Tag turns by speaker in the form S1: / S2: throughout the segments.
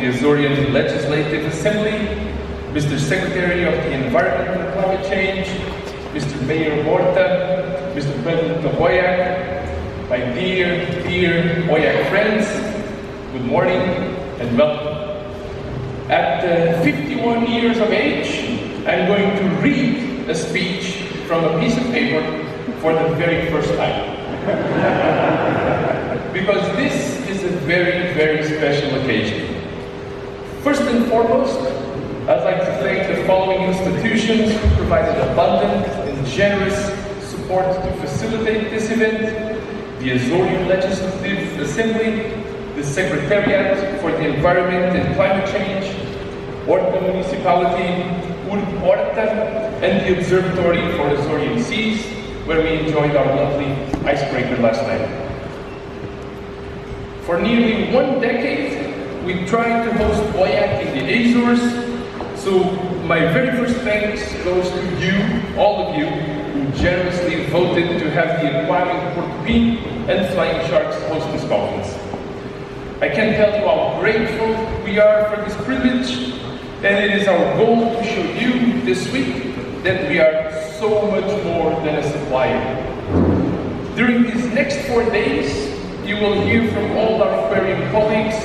S1: the Azorean Legislative Assembly, Mr. Secretary of the Environment and Climate Change, Mr. Mayor Horta, Mr. President of EUAC, my dear EUAC friends, good morning and welcome. At 51 years of age, I'm going to read a speech from a piece of paper for the very first time. Because this is a very special occasion. First and foremost, I'd like to thank the following institutions who provided abundant and generous support to facilitate this event: the Azorean Legislative Assembly, the Secretariat for the Environment and Climate Change, Horta Municipality, Horta, and the Observatory for Azorean Seas, where we enjoyed our lovely icebreaker last night. For nearly 1 decade, we tried to host EUAC in the Azores, so my very first thanks goes to you, all of you, who generously voted to have the Aquarium Porcupine and Flying Sharks host this conference. I can't tell you how grateful we are for this privilege, and it is our goal to show you this week that we are so much more than a supplier. During these next 4 days, you will hear from all our aquarium colleagues,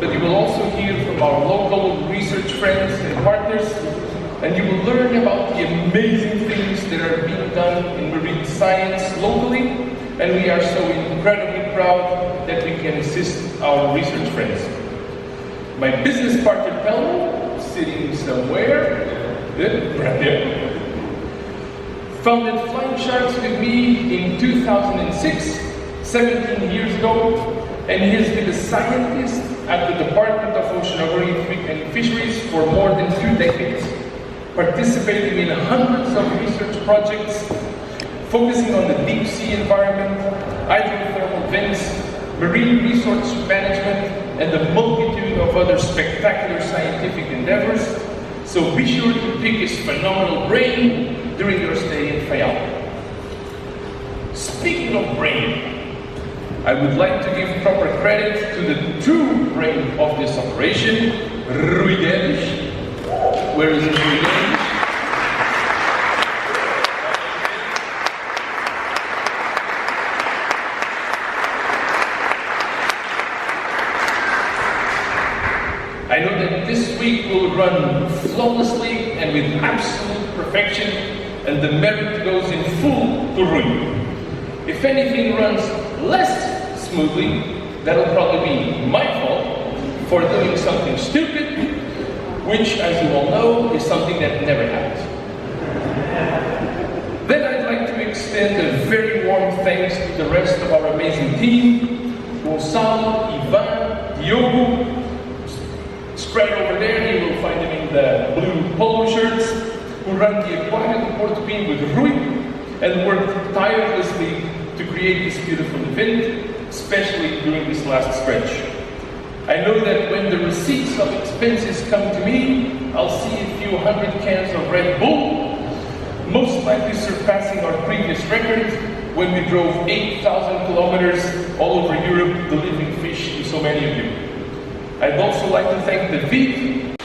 S1: but you will also hear from our local research friends and partners, and you will learn about the amazing things that are being done in marine science locally, and we are so incredibly proud that we can assist our research friends. My business partner, Faial, sitting somewhere, right there, founded Flying Sharks with me in 2006, 17 years ago, and he has been a scientist at the Department of Oceanography and Fisheries for more than 2 decades, participating in hundreds of research projects, focusing on the deep sea environment, hydrothermal vents, marine resource management, and a multitude of other spectacular scientific endeavors. So be sure to pick his phenomenal brain during your stay in Faial. Speaking of brain, I would like to give proper credit to the true brain of this operation, Rui Guedes. Where is Rui Guedes? I know that this week will run flawlessly and with absolute perfection, and the merit goes in full to Rui. If anything runs less smoothly, that'll probably be my fault for doing something stupid, which, as you all know, is something that never happens. Then I'd like to extend a very warm thanks to the rest of our amazing team, Gonçalo, Ivan, Diogo. Spread over there, you will find them in the blue polo shirts, who run the Aquarium Porcupine with Rui and worked tirelessly to create this beautiful event, especially during this last stretch. I know that when the receipts of expenses come to me, I'll see a few hundred cans of Red Bull, most likely surpassing our previous record when we drove 8,000 kilometers all over Europe delivering fish to so many of you. I'd also like to thank the VID.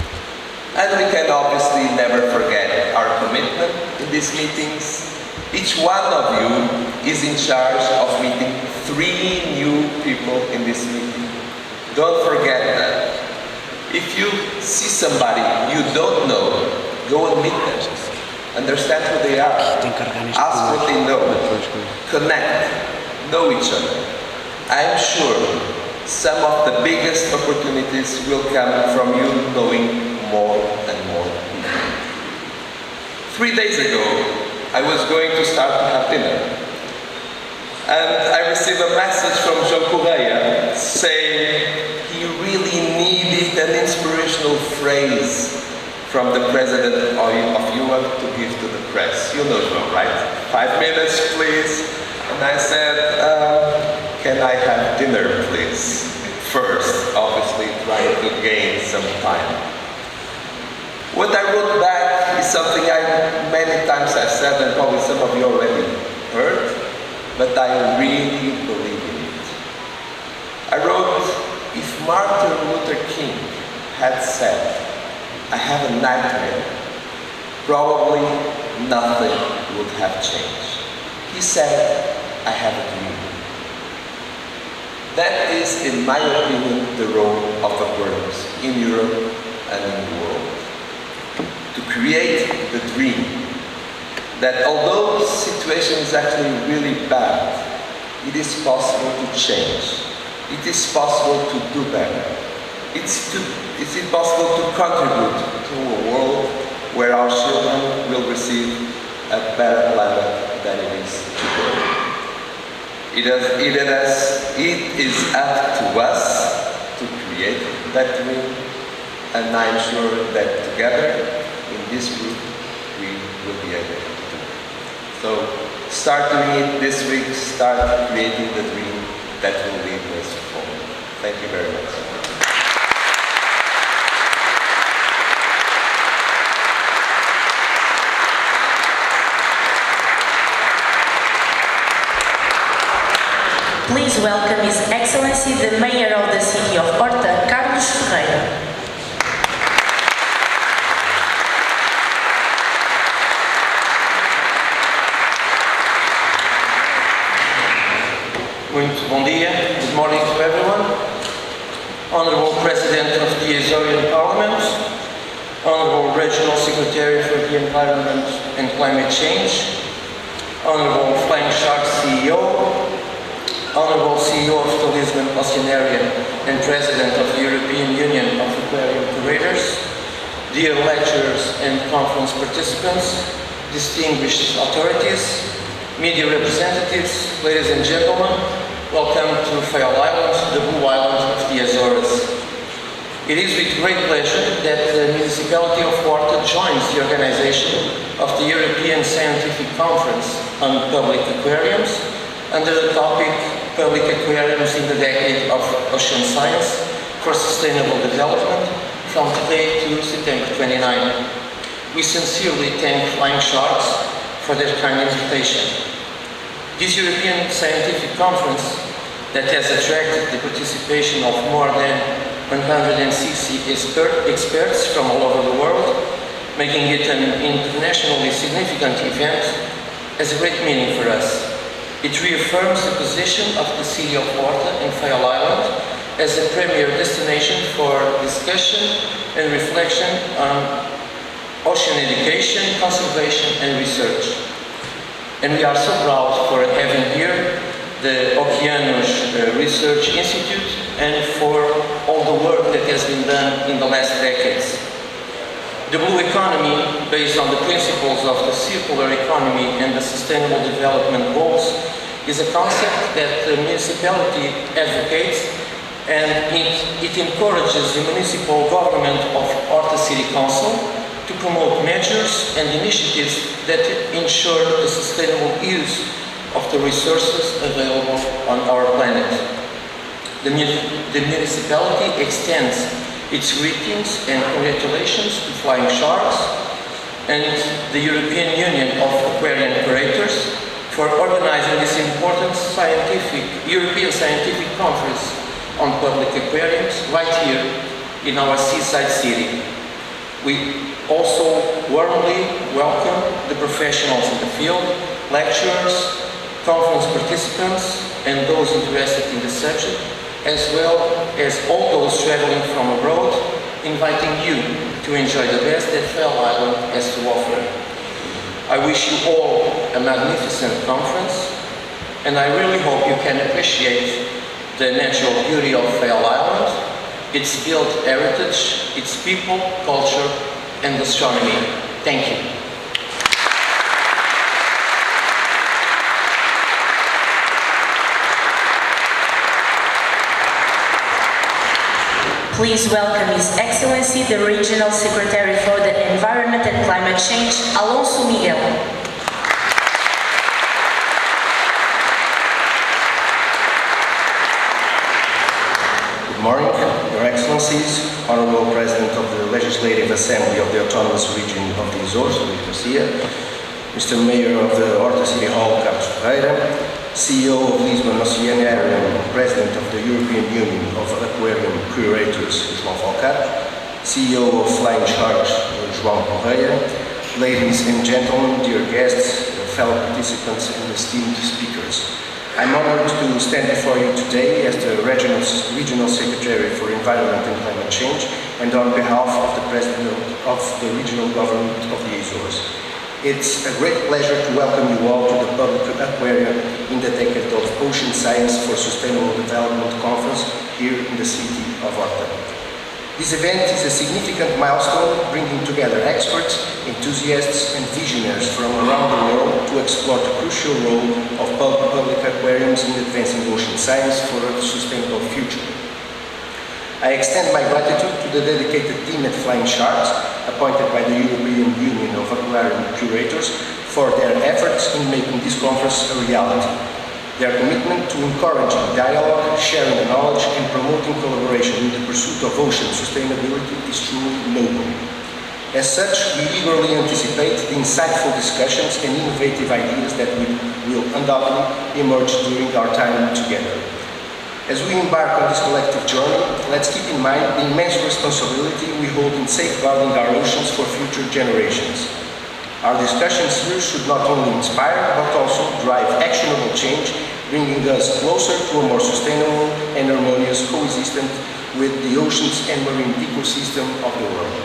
S2: And we can obviously never forget our commitment in these meetings. Each one of you is in charge of meeting 3 new people in this meeting. Don't forget that. If you see somebody you don't know, go and meet them. Understand who they are. Ask what they know. Connect. Know each other. I'm sure some of the biggest opportunities will come from you knowing more and more people. 3 days ago, I was going to start to have dinner. And I received a message from João Correia saying he really needed an inspirational phrase from the president of EUAC to give to the press. You know João, right? 5 minutes, please. And I said, can I have dinner, please? First, obviously trying to gain some time. What I wrote back is something many times I've said, and probably some of you already heard, but I really believe in it. I wrote, if Martin Luther King had said, "I have a nightmare," probably nothing would have changed. He said, "I have a dream." That is, in my opinion, the role of Aquariums in Europe and in the world. To create the dream that although the situation is actually really bad, it is possible to change. It is possible to do better. It's possible to contribute to a world where our children will receive a better planet than it is today. It is up to us to create that dream, and I'm sure that together in this group we will be able to do it. So start doing it this week, start creating the dream that will lead us forward. Thank you very much.
S3: Please welcome His Excellency the Mayor of the City of Horta, Carlos Ferreira.
S4: Muito bom dia. Good morning to everyone. Honorable President of the Azorian Parliament, Honorable Regional Secretary for the Environment and Climate Change, Honorable Flying Sharks CEO, Honorable CEO of the Lisbon Oceanarium and President of the European Union of Aquarium Curators, dear lecturers and conference participants, distinguished authorities, media representatives, ladies and gentlemen, welcome to Faial Island, the Blue Island of the Azores. It is with great pleasure that the municipality of Horta joins the organization of the European Scientific Conference on Public Aquariums under the topic Public Aquariums in the Decade of Ocean Science for Sustainable Development from today to September 29. We sincerely thank Flying Sharks for their kind invitation. This European Scientific Conference that has attracted the participation of more than 160 experts from all over the world, making it an internationally significant event, has a great meaning for us. It reaffirms the position of the city of Horta and Faial Island as a premier destination for discussion and reflection on ocean education, conservation and research. And we are so proud for having here the Oceanos Research Institute and for all the work that has been done in the last decades. The blue economy, based on the principles of the circular economy and the sustainable development goals, is a concept that the municipality advocates, and it encourages the municipal government of Horta City Council to promote measures and initiatives that ensure the sustainable use of the resources available on our planet. The municipality extends its greetings and congratulations to Flying Sharks and the European Union of Aquarium Curators for organizing this important European Scientific Conference on Public Aquariums right here in our seaside city. We also warmly welcome the professionals in the field, lecturers, conference participants, and those interested in the subject, as well as all those traveling from abroad, inviting you to enjoy the best that Faial Island has to offer. I wish you all a magnificent conference, and I really hope you can appreciate the natural beauty of Faial Island, its built heritage, its people, culture, and astronomy. Thank you.
S3: Please welcome His Excellency the Regional Secretary for the Environment and Climate Change, Alonso Miguel.
S5: Good morning, Your Excellencies, Honorable President of the Legislative Assembly of the Autonomous Region of the Azores, Luís Garcia, Mr. Mayor of the Horta City Hall, Carlos Ferreira, CEO of Lisbon Oceanarium, President of the European Union of Aquarium Curators, João Falcão, CEO of Flying Sharks, João Correia, ladies and gentlemen, dear guests, fellow participants and esteemed speakers. I'm honored to stand before you today as the Regional Secretary for Environment and Climate Change and on behalf of the President of the Regional Government of the Azores. It's a great pleasure to welcome you all to the Public Aquarium in the Decade of Ocean Science for Sustainable Development Conference here in the city of Horta. This event is a significant milestone, bringing together experts, enthusiasts and visionaries from around the world to explore the crucial role of public aquariums in advancing ocean science for a sustainable future. I extend my gratitude to the dedicated team at Flying Sharks, appointed by the European Union of Aquarium Curators, for their efforts in making this conference a reality. Their commitment to encouraging dialogue, sharing knowledge and promoting collaboration in the pursuit of ocean sustainability is truly noble. As such, we eagerly anticipate the insightful discussions and innovative ideas that will undoubtedly emerge during our time together. As we embark on this collective journey, let's keep in mind the immense responsibility we hold in safeguarding our oceans for future generations. Our discussions here should not only inspire, but also drive actionable change, bringing us closer to a more sustainable and harmonious coexistence with the oceans and marine ecosystem of the world.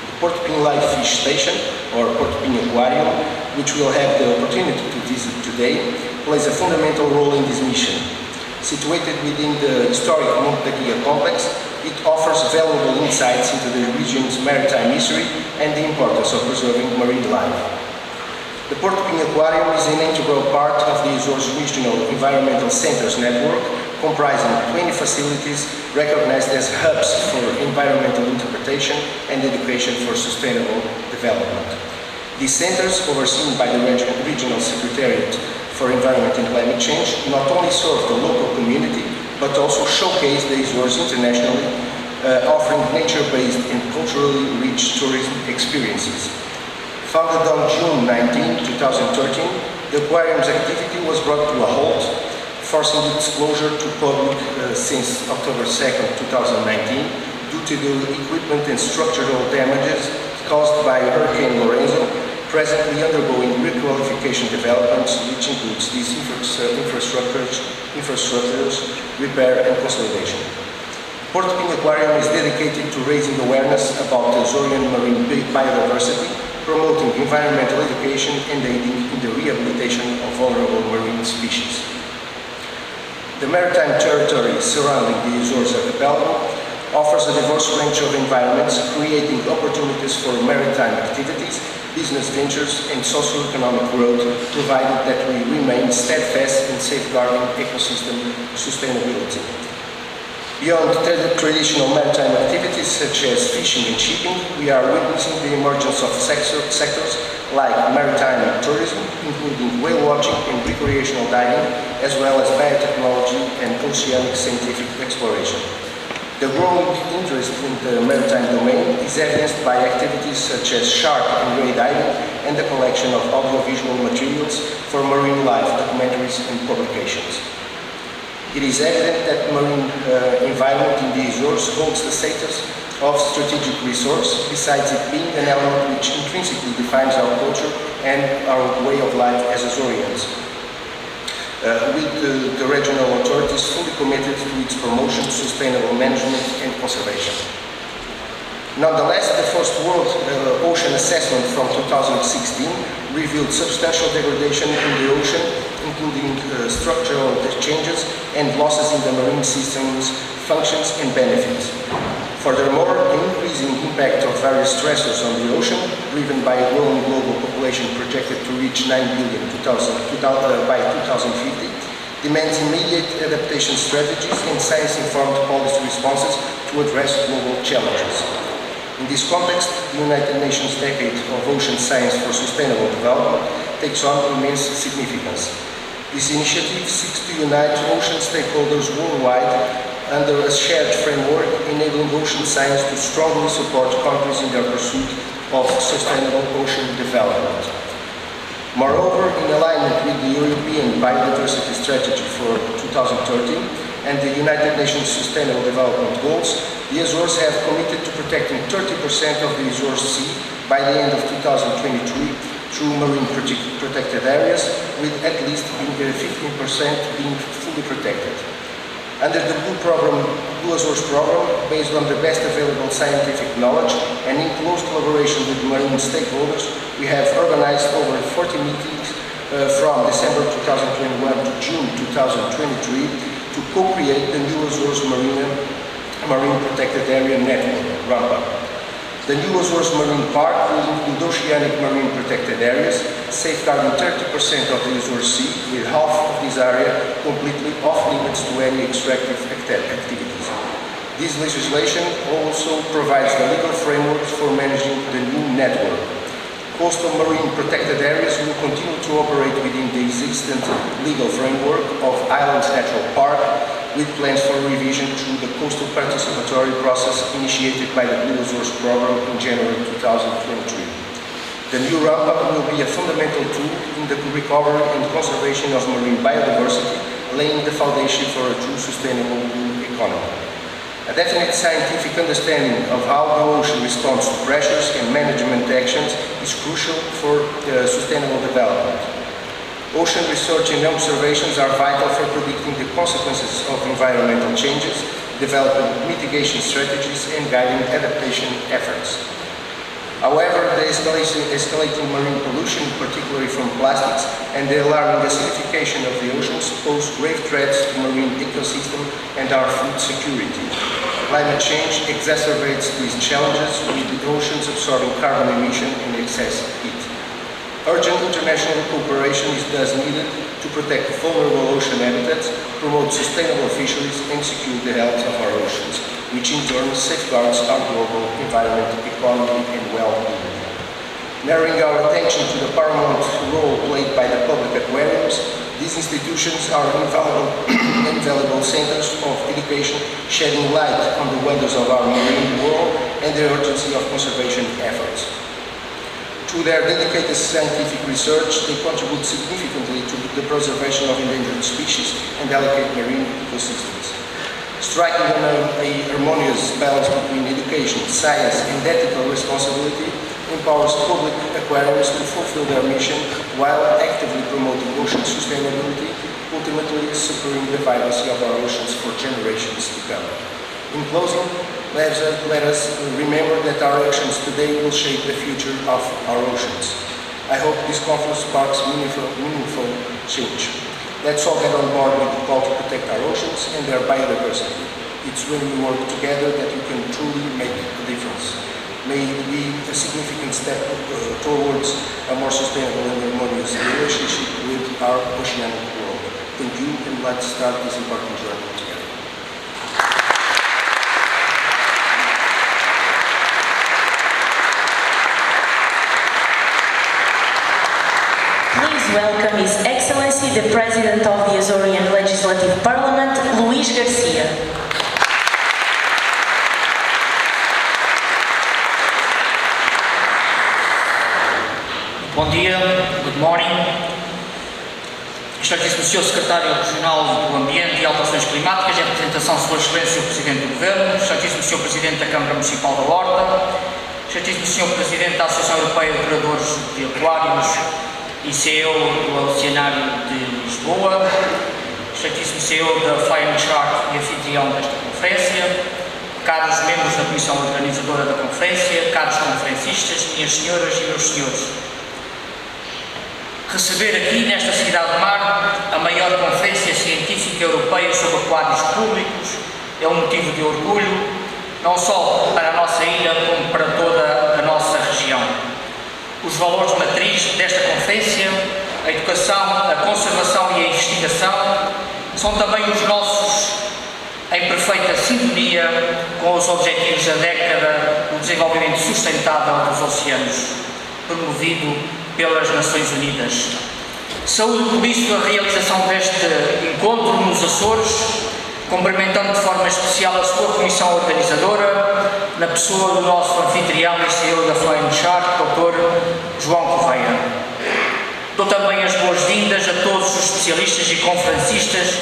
S5: The Porto Live Fish Station, or Porto Aquarium, which we'll have the opportunity to visit today, plays a fundamental role in this mission. Situated within the historic Monte Guia complex, it offers valuable insights into the region's maritime history and the importance of preserving marine life. The Porto Aquarium is an integral part of the Azores Regional Environmental Centers network, comprising 20 facilities recognized as hubs for environmental interpretation and education for sustainable development. These centers, overseen by the Regional Secretariat for Environment and Climate Change, not only serve the local community, but also showcase the Azores internationally, offering nature-based and culturally rich tourism experiences. Founded on June 19, 2013, the aquarium's activity was brought to a halt, forcing its closure to public since October 2, 2019, due to the equipment and structural damages caused by Hurricane Lorenzo, presently undergoing requalification developments, which includes these infrastructures, repair and consolidation. Porto Aquarium is dedicated to raising awareness about the Azorean marine biodiversity, promoting environmental education and aiding in the rehabilitation of vulnerable marine species. The maritime territory surrounding the Azores archipelago offers a diverse range of environments, creating opportunities for maritime activities, business ventures and socio-economic growth, provided that we remain steadfast in safeguarding ecosystem sustainability. Beyond traditional maritime activities such as fishing and shipping, we are witnessing the emergence of sectors like maritime tourism, including whale watching and recreational diving, as well as biotechnology and oceanic scientific exploration. The growing interest in the maritime domain is evidenced by activities such as shark and ray diving and the collection of audiovisual materials for marine life documentaries and publications. It is evident that marine environment in the Azores holds the status of strategic resource, besides it being an element which intrinsically defines our culture and our way of life as Azoreans. With the regional authorities fully committed to its promotion, sustainable management and conservation. Nonetheless, the first World Ocean Assessment from 2016 revealed substantial degradation in the ocean, including structural changes and losses in the marine system's functions and benefits. Furthermore, the increasing impact of various stressors on the ocean, driven by a growing global population projected to reach 9 billion by 2050, demands immediate adaptation strategies and science-informed policy responses to address global challenges. In this context, the United Nations Decade of Ocean Science for Sustainable Development takes on immense significance. This initiative seeks to unite ocean stakeholders worldwide under a shared framework, enabling ocean science to strongly support countries in their pursuit of sustainable ocean development. Moreover, in alignment with the European Biodiversity Strategy for 2030 and the United Nations Sustainable Development Goals, the Azores have committed to protecting 30% of the Azores Sea by the end of 2023 through marine protected areas, with at least 15% being fully protected. Under the Blue Azores program, based on the best available scientific knowledge and in close collaboration with marine stakeholders, we have organized over 40 meetings from December 2021 to June 2023 to co-create the new Azores Marine Protected Area Network, RAMPA. The new Azores Marine Park will include oceanic marine protected areas, safeguarding 30% of the Azores Sea, with half of this area completely off limits to any extractive activities. This legislation also provides the legal framework for managing the new network. Coastal marine protected areas will continue to operate within the existing legal framework of Islands Natural Park, with plans for revision through the coastal participatory process initiated by the Blue Azores program in January 2023. The new RAMPA will be a fundamental tool in the recovery and conservation of marine biodiversity, laying the foundation for a true sustainable blue economy. A definite scientific understanding of how the ocean responds to pressures and management actions is crucial for sustainable development. Ocean research and observations are vital for predicting the consequences of environmental changes, developing mitigation strategies, and guiding adaptation efforts. However, the escalating marine pollution, particularly from plastics, and the alarming acidification of the oceans pose grave threats to marine ecosystem and our food security. Climate change exacerbates these challenges, with the oceans absorbing carbon emission and excess heat. Urgent international cooperation is thus needed to protect vulnerable ocean habitats, promote sustainable fisheries, and secure the health of our oceans, which in turn safeguards our global environment, economy, and well-being. Narrowing our attention to the paramount role played by the public aquariums, these institutions are invaluable centers of education, shedding light on the wonders of our marine world and the urgency of conservation efforts. Through their dedicated scientific research, they contribute significantly to the preservation of endangered species and delicate marine ecosystems. Striking a harmonious balance between education, science, and ethical responsibility empowers public aquariums to fulfill their mission while actively promoting ocean sustainability, ultimately securing the vibrancy of our oceans for generations to come. In closing, let us remember that our actions today will shape the future of our oceans. I hope this conference sparks meaningful change. Let's all get on board with the call to protect our oceans and their biodiversity. It's when we work together that we can truly make a difference. May it be a significant step towards a more sustainable and harmonious relationship with our oceanic world. Thank you, and let's start this important journey together.
S3: Please welcome His Excellency the President of the Azorian Legislative Parliament, Luís Garcia.
S6: Bom dia, good morning. Excelentíssimo Sr. Secretário Regional do Ambiente e Alterações Climáticas, em representação de Sua Excelência o Presidente do Governo, Excelentíssimo Sr. Presidente da Câmara Municipal da Horta, Excelentíssimo Sr. Presidente da Associação Europeia de Operadores de Aquários e CEO do Oceanário de Lisboa, Excelentíssimo CEO da Flying Sharks e anfitrião desta conferência, caros membros da Comissão Organizadora da Conferência, caros conferencistas, minhas senhoras e meus senhores. Receber aqui, nesta cidade de mar, a maior conferência científica europeia sobre aquários públicos é um motivo de orgulho, não só para a nossa ilha, como para toda a nossa região. Os valores de matriz desta conferência, a educação, a conservação e a investigação, são também os nossos, em perfeita sintonia com os objetivos da década do desenvolvimento sustentável dos oceanos, promovido pelas Nações Unidas. Saúdo por isso a realização deste encontro nos Açores, cumprimentando de forma especial a sua comissão organizadora, na pessoa do nosso anfitrião e CEO da Flying Shark, Dr. João Correia. Dou também as boas-vindas a todos os especialistas e conferencistas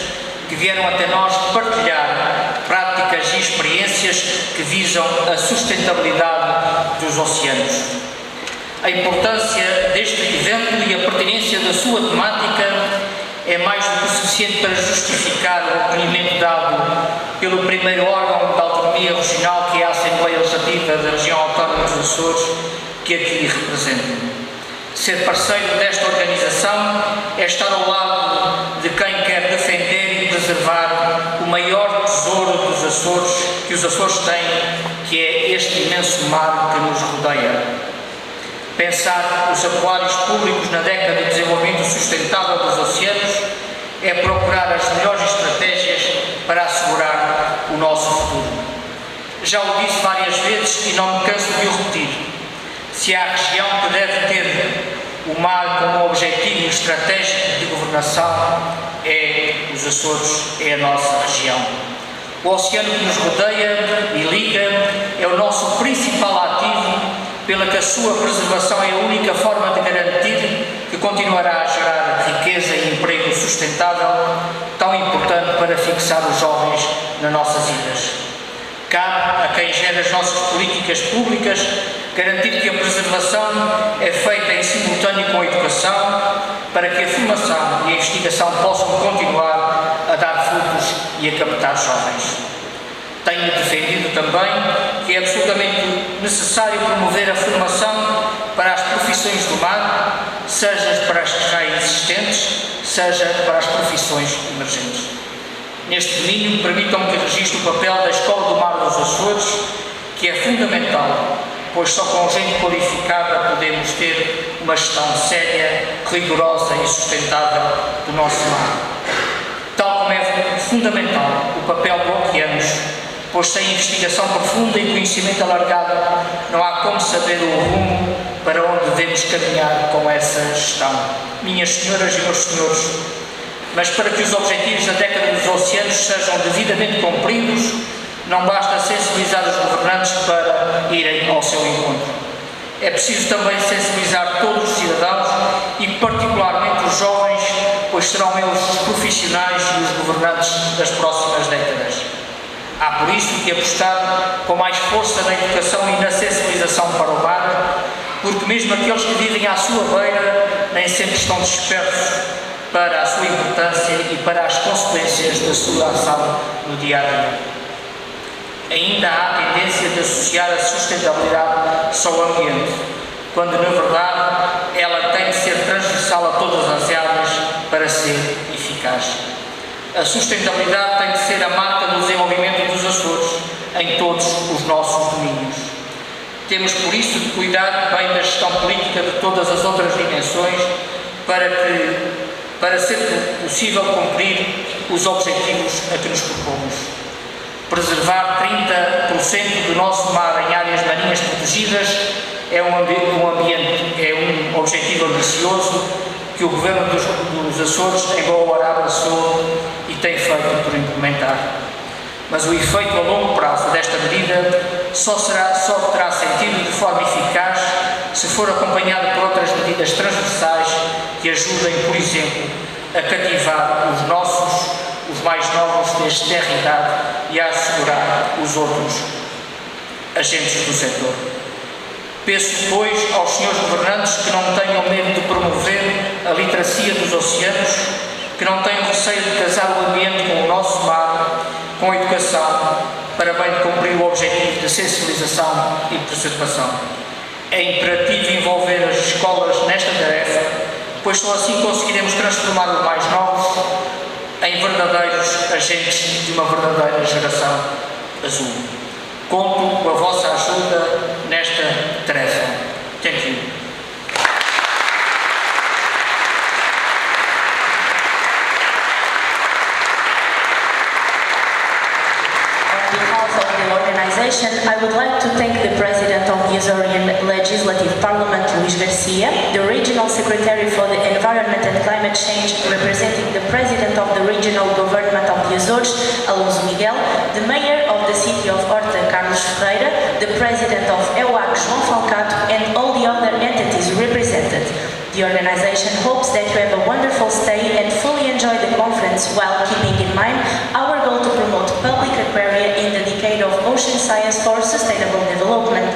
S6: que vieram até nós partilhar práticas e experiências que visam a sustentabilidade dos oceanos. A importância deste evento e a pertinência da sua temática é mais do que suficiente para justificar o acolhimento dado pelo primeiro órgão da autonomia regional, que é a Assembleia Legislativa da Região Autónoma dos Açores, que aqui represento. Ser parceiro desta organização é estar ao lado de quem quer defender e preservar o maior tesouro dos Açores, que os Açores têm, que é este imenso mar que nos rodeia. Pensar os aquários públicos na década de desenvolvimento sustentável dos oceanos é procurar as melhores estratégias para assegurar o nosso futuro. Já o disse várias vezes e não me canso de o repetir. Se há região que deve ter o mar como objetivo estratégico de governação, é os Açores, é a nossa região. O oceano que nos rodeia e liga é o nosso principal ativo, pela que a sua preservação é a única forma de garantir que continuará a gerar riqueza e emprego sustentável, tão importante para fixar os jovens nas nossas ilhas. Cabe a quem gera as nossas políticas públicas garantir que a preservação é feita em simultâneo com a educação, para que a formação e a investigação possam continuar a dar frutos e a captar jovens. Tenho defendido também que é absolutamente necessário promover a formação para as profissões do mar, seja para as já existentes, seja para as profissões emergentes. Neste domínio, permitam-me que registre o papel da Escola do Mar dos Açores, que é fundamental, pois só com gente qualificada podemos ter uma gestão séria, rigorosa e sustentável do nosso mar. Tal como é fundamental o papel do oceanos, pois sem investigação profunda e conhecimento alargado não há como saber o rumo para onde devemos caminhar com essa gestão. Minhas senhoras e meus senhores, mas para que os objetivos da década dos oceanos sejam devidamente cumpridos, não basta sensibilizar os governantes para irem ao seu encontro. É preciso também sensibilizar todos os cidadãos e particularmente os jovens, pois serão eles os profissionais e os governantes das próximas décadas. Há por isso que apostar com mais força na educação e na sensibilização para o mar, porque mesmo aqueles que vivem à sua beira nem sempre estão dispersos para a sua importância e para as consequências da sua ação no dia-a-dia. Ainda há a tendência de associar a sustentabilidade só ao ambiente, quando na verdade ela tem de ser transversal a todas as áreas para ser eficaz. A sustentabilidade tem de ser a marca do desenvolvimento dos Açores em todos os nossos domínios. Temos por isso de cuidar bem da gestão política de todas as outras dimensões para ser possível cumprir os objetivos a que nos propomos. Preservar 30% do nosso mar em áreas marinhas protegidas é um objetivo ambicioso que o Governo dos Açores em boa hora abraçou e tem feito por implementar. Mas o efeito a longo prazo desta medida só terá sentido de forma eficaz se for acompanhado por outras medidas transversais que ajudem, por exemplo, a cativar os mais novos deste terra-idade e a assegurar os outros agentes do setor. Peço, pois, aos senhores governantes que não tenham medo de promover a literacia dos oceanos, que não tenham receio de casar o ambiente com o nosso mar, com a educação, para bem de cumprir o objetivo de sensibilização e preservação. É imperativo envolver as escolas nesta tarefa, pois só assim conseguiremos transformar os mais novos em verdadeiros agentes de uma verdadeira geração azul. Conto com a vossa ajuda nesta tarefa. Thank you.
S3: I would like to thank the President of the Azorean Legislative Parliament, Luís Garcia, the Regional Secretary for the Environment and Climate Change, representing the President of the Regional Government of the Azores, Alonso Miguel, the Mayor of the City of Horta, Carlos Ferreira, the President of EUAC, João Falcato, and all the other entities represented. The organization hopes that you have a wonderful stay and fully enjoy the conference while keeping in mind our goal to promote public aquaria in the decade of ocean science for sustainable development.